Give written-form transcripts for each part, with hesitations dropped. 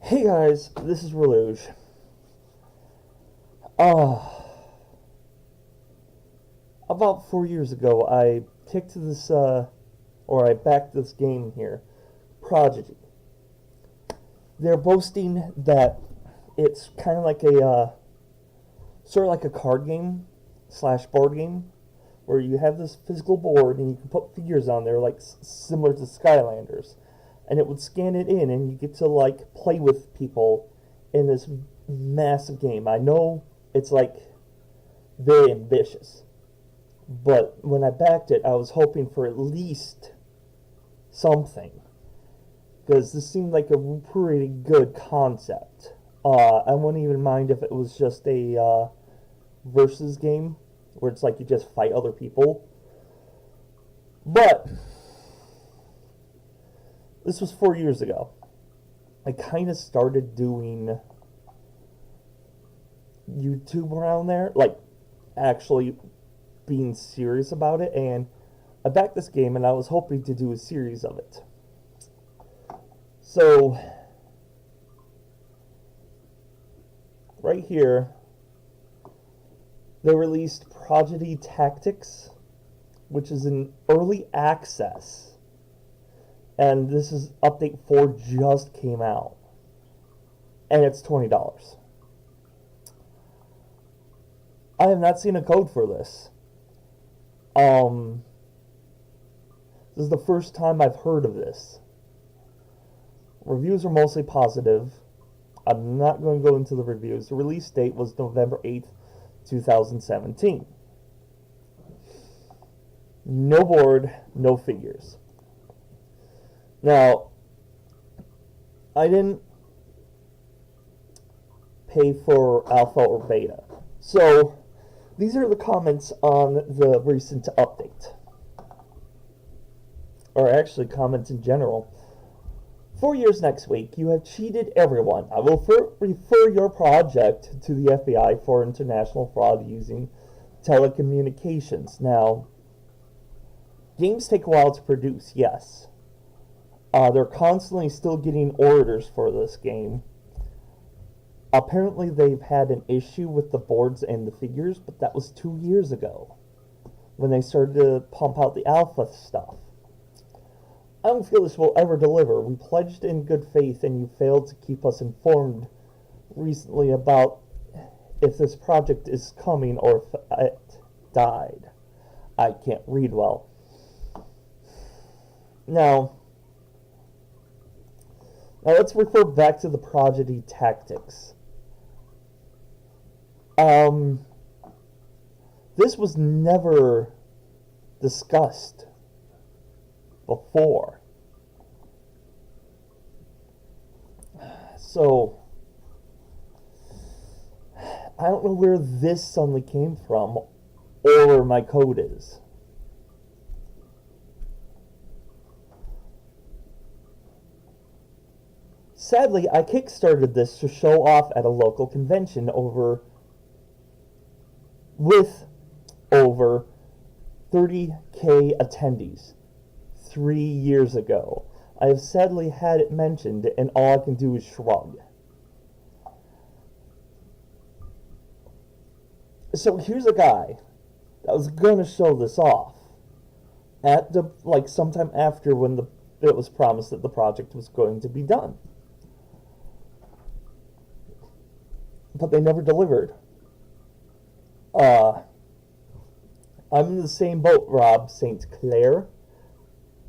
Hey guys, this is Reluge. Uh, about 4 years ago, I kicked this, or I backed this game here, Prodgity. They're boasting that it's kind of like sort of like a card game slash board game, where you have this physical board and you can put figures on there, like similar to Skylanders, and it would scan it in, and you get to like play with people in this massive game. I know it's like very ambitious, but when I backed it, I was hoping for at least something because this seemed like a pretty good concept. I wouldn't even mind if it was just a versus game where it's like you just fight other people. But this was 4 years ago. I kind of started doing YouTube around there, like actually being serious about it, and I backed this game and I was hoping to do a series of it. So, right here, they released Prodgity Tactics, which is in early access. And this is update 4 just came out. And it's $20. I have not seen a code for this. This is the first time I've heard of this. Reviews are mostly positive. I'm not going to go into the reviews. The release date was November 8th, 2017. No board, no figures. Now, I didn't pay for alpha or beta. So, these are the comments on the recent update. Or actually, comments in general. 4 years next week, you have cheated everyone. I will refer your project to the FBI for international fraud using telecommunications. Now, games take a while to produce, yes. They're constantly still getting orders for this game. Apparently they've had an issue with the boards and the figures, but that was 2 years ago when they started to pump out the alpha stuff. I don't feel this will ever deliver. We pledged in good faith and you failed to keep us informed recently about if this project is coming or if it died. I can't read well. Now let's refer back to the Prodgity Tactics. This was never discussed before. So, I don't know where this suddenly came from or where my code is. Sadly, I kickstarted this to show off at a local convention with over 30K attendees 3 years ago. I have sadly had it mentioned, and all I can do is shrug. So here's a guy that was gonna show this off at the sometime after when it was promised that the project was going to be done. But they never delivered. I'm in the same boat, Rob St. Clair.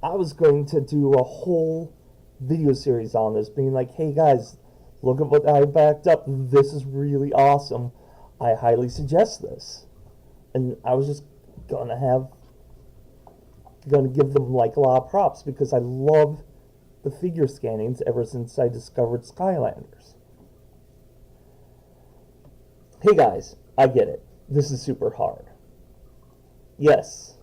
I was going to do a whole video series on this, being like, hey guys, look at what I backed up. This is really awesome. I highly suggest this. And I was just gonna give them like a lot of props because I love the figure scannings ever since I discovered Skylanders. Hey guys, I get it. This is super hard. Yes.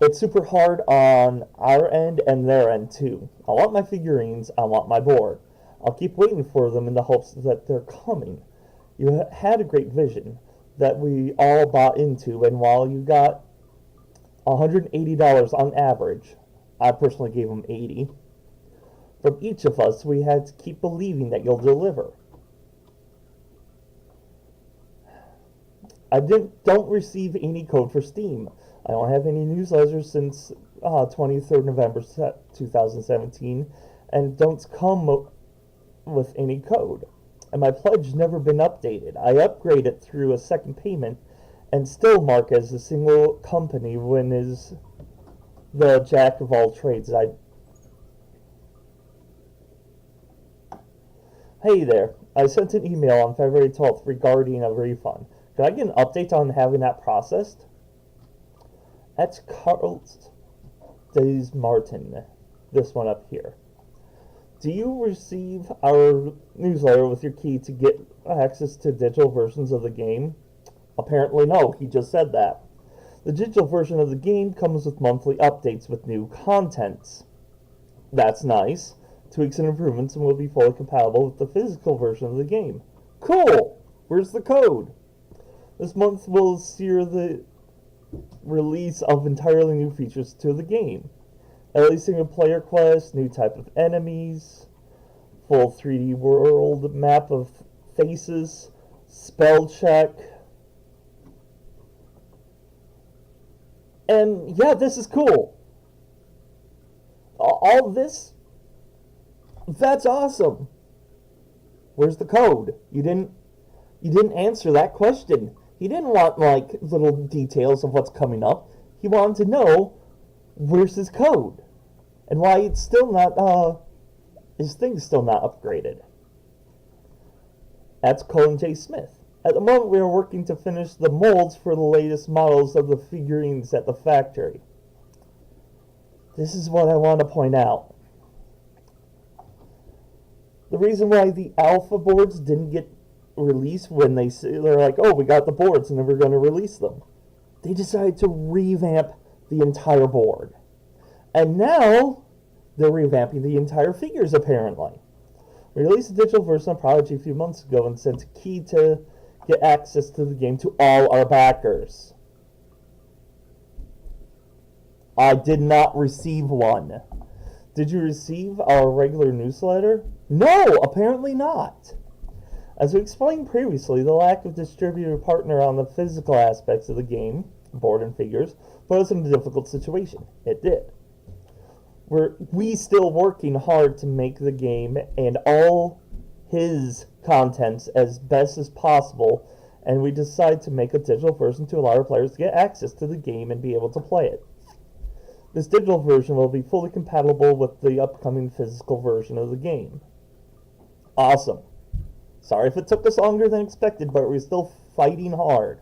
It's super hard on our end and their end too. I want my figurines, I want my board. I'll keep waiting for them in the hopes that they're coming. You had a great vision that we all bought into, and while you got $180 on average, I personally gave them $80. From each of us, we had to keep believing that you'll deliver. I don't receive any code for Steam. I don't have any newsletters since 23rd November 2017, and don't come with any code. And my pledge never been updated. I upgraded through a second payment and still mark as a single company when is the jack of all trades. Hey there, I sent an email on February 12th regarding a refund. Could I get an update on having that processed? That's Carl's Days Martin, this one up here. Do you receive our newsletter with your key to get access to digital versions of the game? Apparently no, he just said that. The digital version of the game comes with monthly updates with new contents. That's nice. Tweaks and improvements and will be fully compatible with the physical version of the game. Cool! Where's the code? This month will see the release of entirely new features to the game. At least single player quest, new type of enemies, full 3D world map of faces, spell check. And yeah, this is cool. All this, that's awesome. Where's the code? You didn't answer that question. He didn't want like little details of what's coming up. He wanted to know where's his code and why it's still not his thing's still not upgraded. That's Colin J. Smith. At the moment, we are working to finish the molds for the latest models of the figurines at the factory. This is what I want to point out. The reason why the alpha boards didn't get released when they're like, oh, we got the boards and then we're going to release them. They decided to revamp the entire board. And now they're revamping the entire figures, apparently. We released a digital version of Prodgity a few months ago and sent a key to get access to the game to all our backers. I did not receive one. Did you receive our regular newsletter? No, apparently not. As we explained previously, the lack of distributor partner on the physical aspects of the game, board and figures, put us in a difficult situation. It did. We still working hard to make the game and all his contents as best as possible, and we decided to make a digital version to allow our players to get access to the game and be able to play it. This digital version will be fully compatible with the upcoming physical version of the game. Awesome. Sorry if it took us longer than expected, but we're still fighting hard.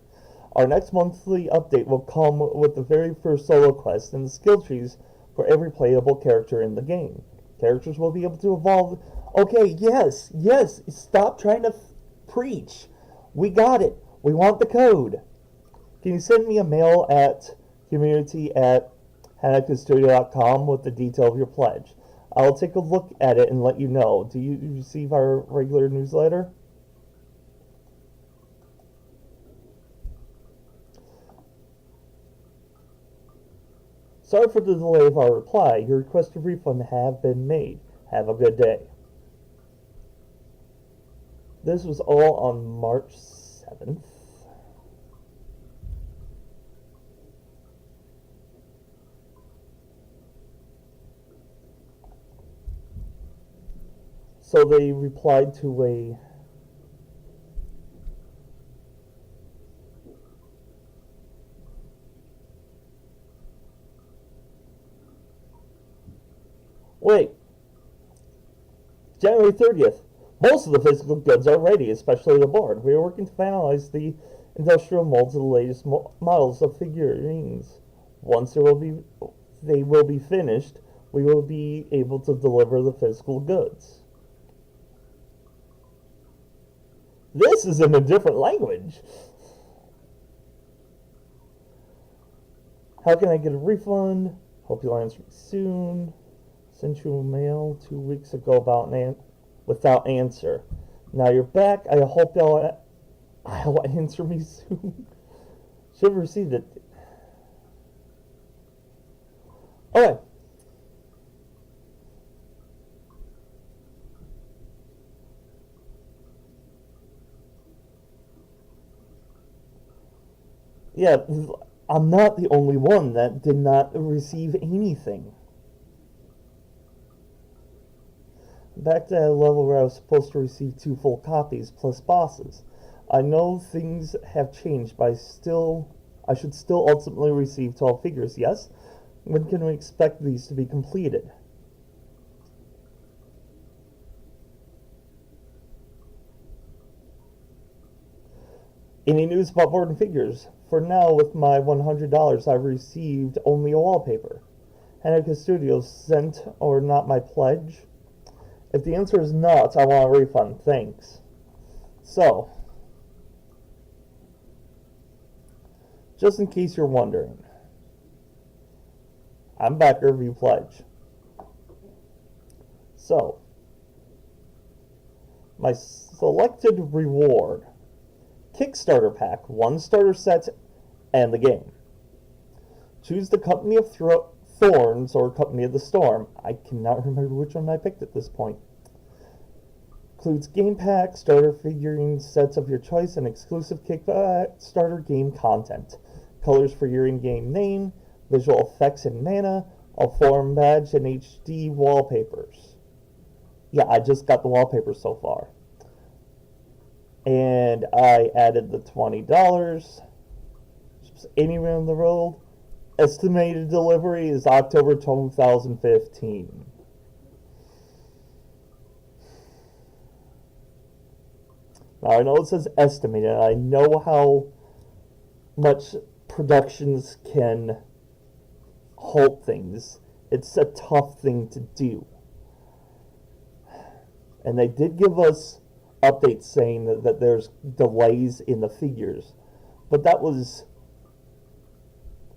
Our next monthly update will come with the very first solo quest and the skill trees for every playable character in the game. Characters will be able to evolve. Okay, yes, stop trying to preach. We got it. We want the code. Can you send me a mail at community@hanakastudio.com with the detail of your pledge? I'll take a look at it and let you know. Do you receive our regular newsletter? Sorry for the delay of our reply. Your request of refund have been made. Have a good day. This was all on March 7th. So they replied to a wait, January 30th. Most of the physical goods are ready, especially the board. We are working to finalize the industrial molds of the latest models of figurines. Once they will be finished, we will be able to deliver the physical goods. This is in a different language. How can I get a refund? Hope you'll answer me soon. Sent you a mail 2 weeks ago without answer. Now you're back. I hope I'll answer me soon. Should have received it. Okay. Yeah, I'm not the only one that did not receive anything. Back to that level where I was supposed to receive 2 full copies plus bosses. I know things have changed, but I should still ultimately receive 12 figures, yes? When can we expect these to be completed? Any news about board and figures? For now, with my $100, I've received only a wallpaper. Hanukkah Studios sent or not my pledge? If the answer is not, I want a refund. Thanks. So, just in case you're wondering, I'm back to review pledge. So, my selected reward: Kickstarter pack, 1 starter set, and the game. Choose the Company of Thorns or Company of the Storm. I cannot remember which one I picked at this point. Includes game pack, starter figurines, sets of your choice, and exclusive Kickstarter game content. Colors for your in-game name, visual effects and mana, a forum badge, and HD wallpapers. Yeah, I just got the wallpapers so far. And I added the $20. Anywhere in the world. Estimated delivery is October 2015. Now, I know it says estimated. I know how much productions can halt things. It's a tough thing to do. And they did give us updates saying that there's delays in the figures. But that was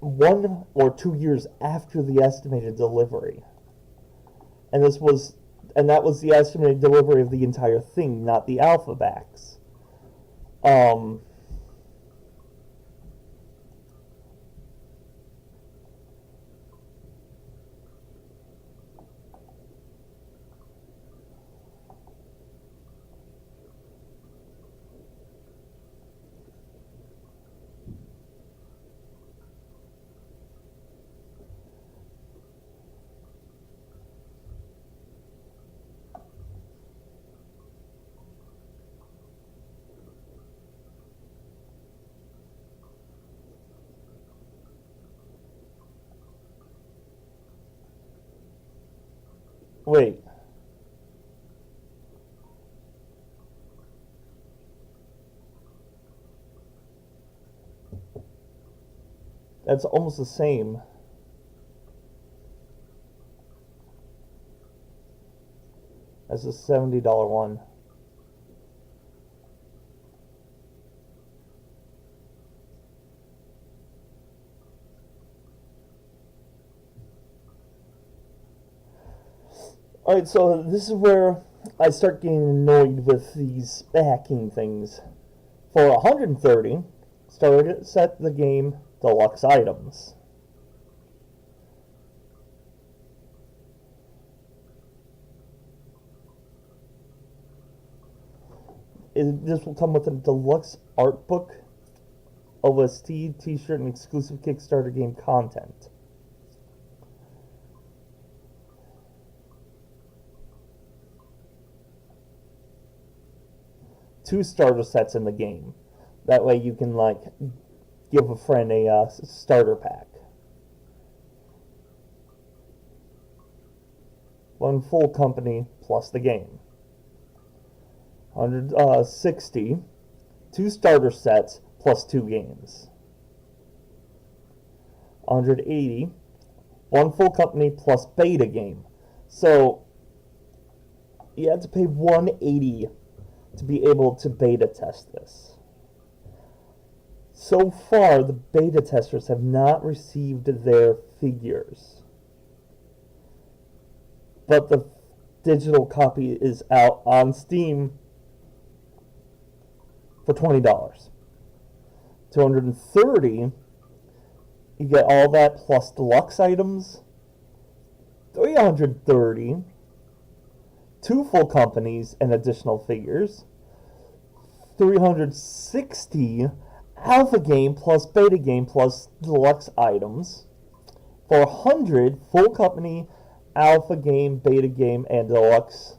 1 or 2 years after the estimated delivery. And that was the estimated delivery of the entire thing, not the alpha backs. Wait. That's almost the same. As the $70 one. Alright, so this is where I start getting annoyed with these hacking things. For $130, set the game deluxe items. This will come with a deluxe art book, OST, t-shirt, and exclusive Kickstarter game content. Two starter sets in the game. That way you can, like, give a friend a starter pack. 1 full company plus the game. 160, 2 starter sets plus 2 games. 180, 1 full company plus beta game. So you had to pay $180 to be able to beta test this. So far, the beta testers have not received their figures. But the digital copy is out on Steam for $20. $230, you get all that plus deluxe items. $330, 2 full companies and additional figures. $360, alpha game plus beta game plus deluxe items. For 100, full company, alpha game, beta game, and deluxe.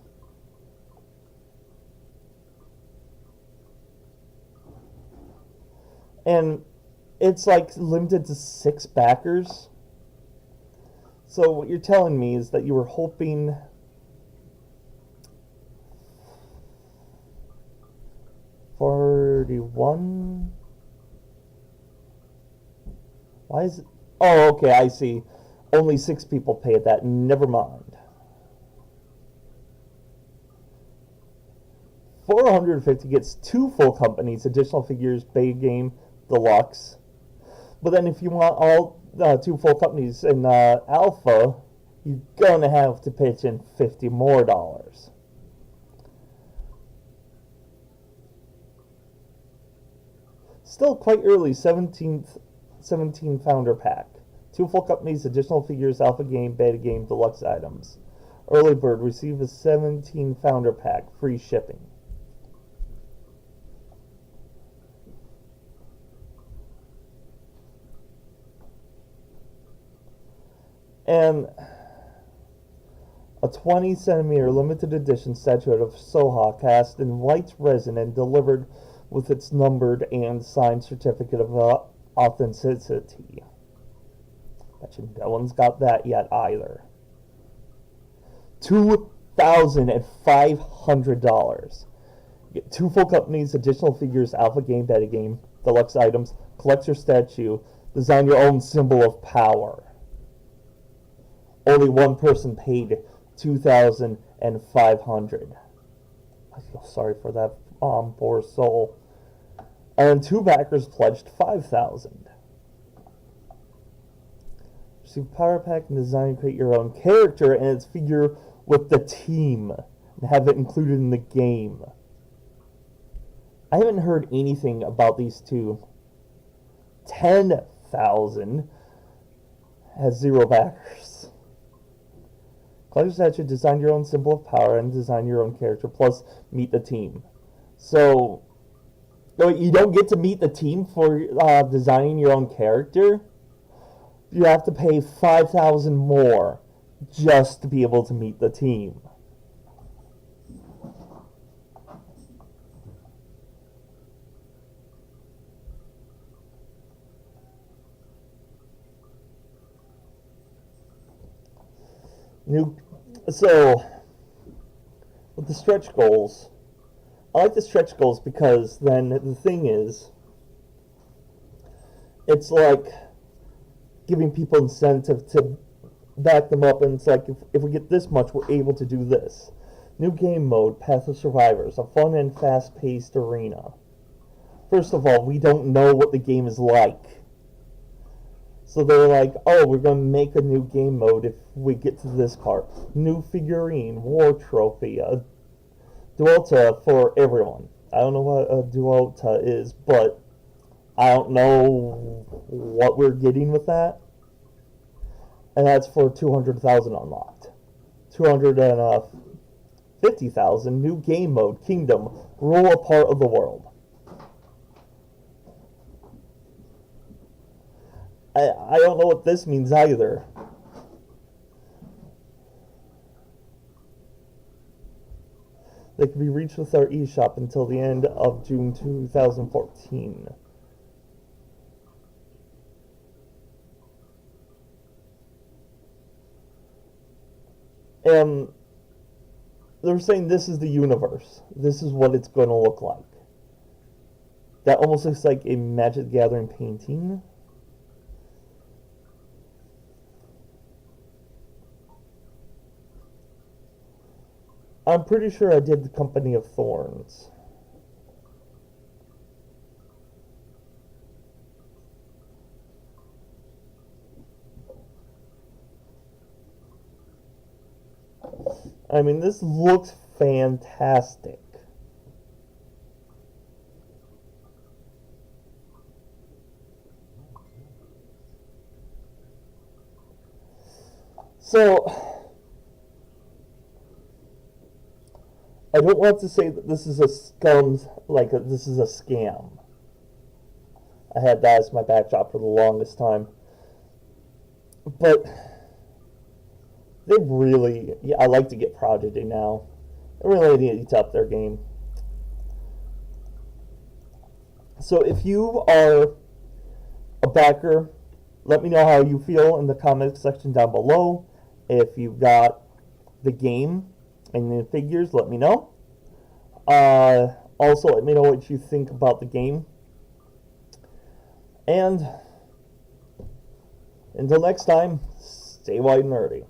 And it's like limited to 6 backers. So what you're telling me is that you were hoping 41. Why is it? Oh, okay, I see. Only 6 people paid that. Never mind. 450 gets 2 full companies, additional figures, beta game, deluxe. But then if you want all 2 full companies in alpha, you're gonna have to pitch in $50 more. Still quite early, 17 founder pack. 2 full companies, additional figures, alpha game, beta game, deluxe items. Early bird, receive a 17 founder pack, free shipping. And a 20 centimeter limited edition statuette of Soha cast in white resin and delivered with its numbered and signed certificate of authenticity. Bet you no one's got that yet either. $2,500. Get 2 full companies, additional figures, alpha game, beta game, deluxe items, collector statue, design your own symbol of power. Only one person paid $2,500. I feel sorry for that poor soul. And 2 backers pledged $5,000. Receive power pack and design and create your own character and its figure with the team and have it included in the game. I haven't heard anything about these two. 10,000 has 0 backers. Collector statue, design your own symbol of power and design your own character, plus meet the team. So, you don't get to meet the team for designing your own character. You have to pay $5,000 more just to be able to meet the team. So, with the stretch goals, I like the stretch goals because then the thing is, it's like giving people incentive to back them up, and it's like, if we get this much, we're able to do this. New game mode, Path of Survivors, a fun and fast-paced arena. First of all, we don't know what the game is like. So they're like, oh, we're going to make a new game mode if we get to this part. New figurine, war trophy, a Duelta for everyone. I don't know what a Duelta is, but I don't know what we're getting with that. And that's for 200,000 unlocked. 250,000, new game mode, Kingdom, rule a part of the world. I don't know what this means either. They can be reached with our eShop until the end of June 2014. And they're saying this is the universe. This is what it's going to look like. That almost looks like a Magic the Gathering painting. I'm pretty sure I did the Company of Thorns. I mean, this looks fantastic. So, I don't want to say that this is a this is a scam. I had that as my backdrop for the longest time. But they really, yeah, I like to get Prodgity now. They really need to up their game. So if you are a backer, let me know how you feel in the comment section down below. If you got the game and the figures, let me know. Also, let me know what you think about the game. And until next time, stay wide and nerdy.